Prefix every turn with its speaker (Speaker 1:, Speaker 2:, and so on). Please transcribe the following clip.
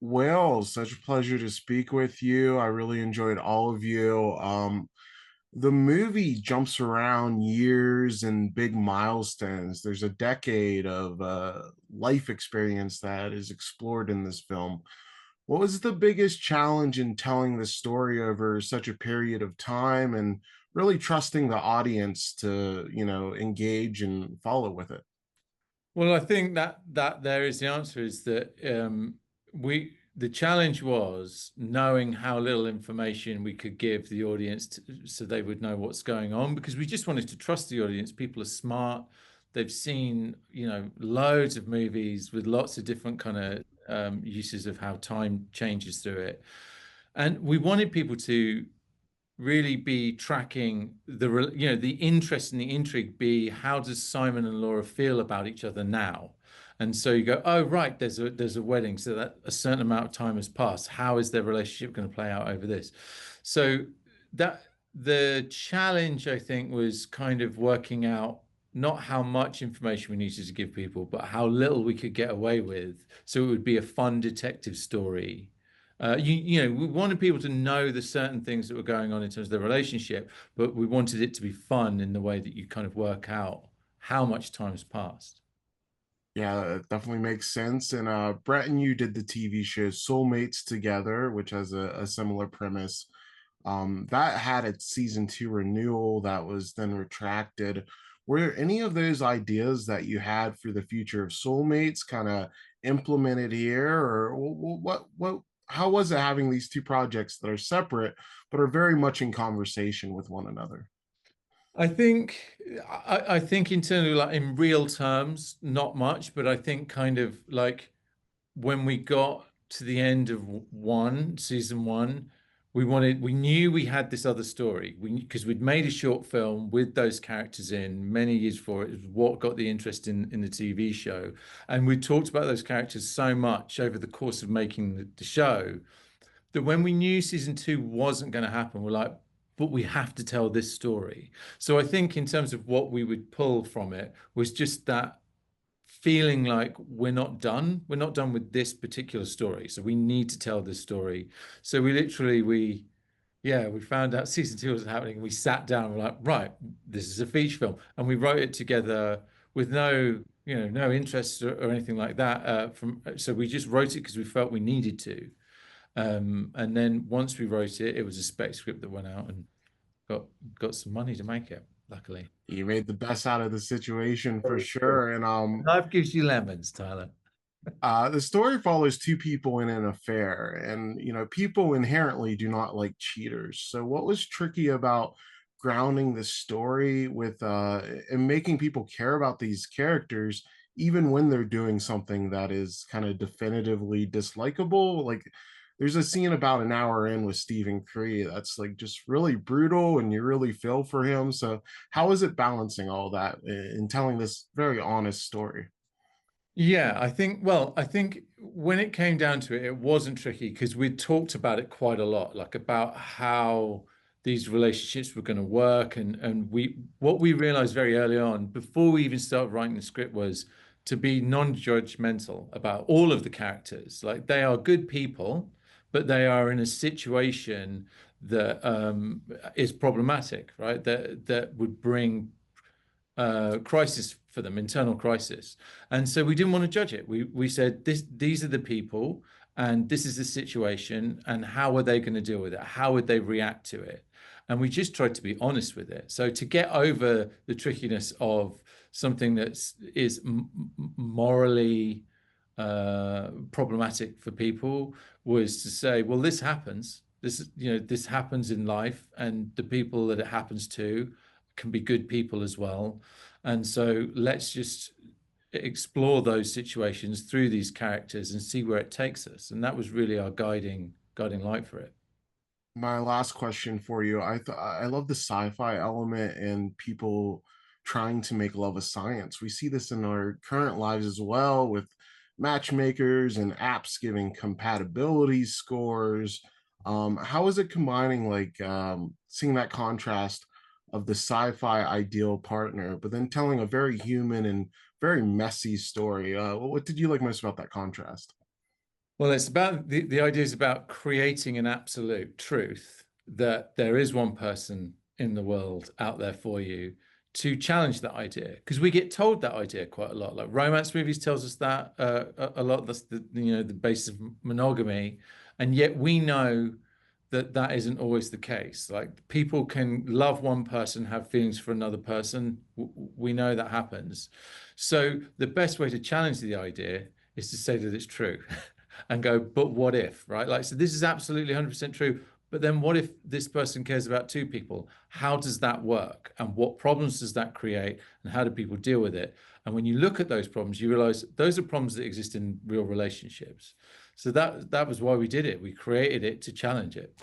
Speaker 1: Well, such a pleasure to speak with you. I really enjoyed all of you. The movie jumps around years and big milestones. There's a decade of life experience that is explored in this film. What was the biggest challenge in telling the story over such a period of time and really trusting the audience to, engage and follow with it?
Speaker 2: Well, I think that there is the answer is that we the challenge was knowing how little information we could give the audience so they would know what's going on because we just wanted to trust the audience. People are smart. They've seen, loads of movies with lots of different kind of uses of how time changes through it. And we wanted people to really be tracking the interest and the intrigue be how does Simon and Laura feel about each other now? And so you go, oh right, there's a wedding, so that a certain amount of time has passed. How is their relationship going to play out over this? So that the challenge, I think, was kind of working out not how much information we needed to give people, but how little we could get away with. So it would be a fun detective story. We wanted people to know the certain things that were going on in terms of their relationship, but we wanted it to be fun in the way that you kind of work out how much time has passed.
Speaker 1: Yeah, it definitely makes sense. And Brett and you did the TV show Soulmates together, which has a similar premise. That had its season two renewal that was then retracted. Were there any of those ideas that you had for the future of Soulmates kind of implemented here, or how was it having these two projects that are separate but are very much in conversation with one another?
Speaker 2: I think in terms of like in real terms, not much, but I think kind of like when we got to the end of season one, we knew we had this other story. Because we'd made a short film with those characters in many years before. It was what got the interest in the TV show. And we talked about those characters so much over the course of making the show that when we knew season two wasn't going to happen, we're like, but we have to tell this story. So I think in terms of what we would pull from it was just that feeling like we're not done. We're not done with this particular story. So we need to tell this story. So we found out season two was happening and we sat down, we're like, right, this is a feature film. And we wrote it together with no interest or anything like that. So we just wrote it because we felt we needed to. And then once we wrote it, it was a spec script that went out and got got some money to make it, luckily.
Speaker 1: You made the best out of the situation for
Speaker 2: Very true.
Speaker 1: sure. And
Speaker 2: Life gives you lemons, Tyler.
Speaker 1: the story follows two people in an affair, and people inherently do not like cheaters. So, what was tricky about grounding the story with and making people care about these characters, even when they're doing something that is kind of definitively dislikable? Like, there's a scene about an hour in with Stephen Cree that's like just really brutal, and you really feel for him. So, how is it balancing all that in telling this very honest story?
Speaker 2: I think when it came down to it, it wasn't tricky because we'd talked about it quite a lot, like about how these relationships were going to work. And what we realized very early on, before we even started writing the script, was to be non-judgmental about all of the characters. Like they are good people, but they are in a situation that is problematic, right? That would bring crisis for them, internal crisis. And so we didn't want to judge it. We said these are the people and this is the situation and how are they going to deal with it? How would they react to it? And we just tried to be honest with it. So to get over the trickiness of something is morally problematic for people was to say, well, this happens. This happens in life, and the people that it happens to can be good people as well. And so let's just explore those situations through these characters and see where it takes us. And that was really our guiding light for it.
Speaker 1: My last question for you. I love the sci-fi element and people trying to make love a science. We see this in our current lives as well with matchmakers and apps giving compatibility scores. How is it combining like seeing that contrast of the sci-fi ideal partner, but then telling a very human and very messy story? What did you like most about that contrast?
Speaker 2: Well, it's about the idea is about creating an absolute truth that there is one person in the world out there for you to challenge that idea. Because we get told that idea quite a lot. Like romance movies tells us that a lot. That's the basis of monogamy, and yet we know that that isn't always the case. Like people can love one person, have feelings for another person. We know that happens. So the best way to challenge the idea is to say that it's true. And go, but what if, right? Like, so this is absolutely 100% true. But then what if this person cares about two people? How does that work? And what problems does that create? And how do people deal with it? And when you look at those problems, you realize those are problems that exist in real relationships. So that was why we did it. We created it to challenge it.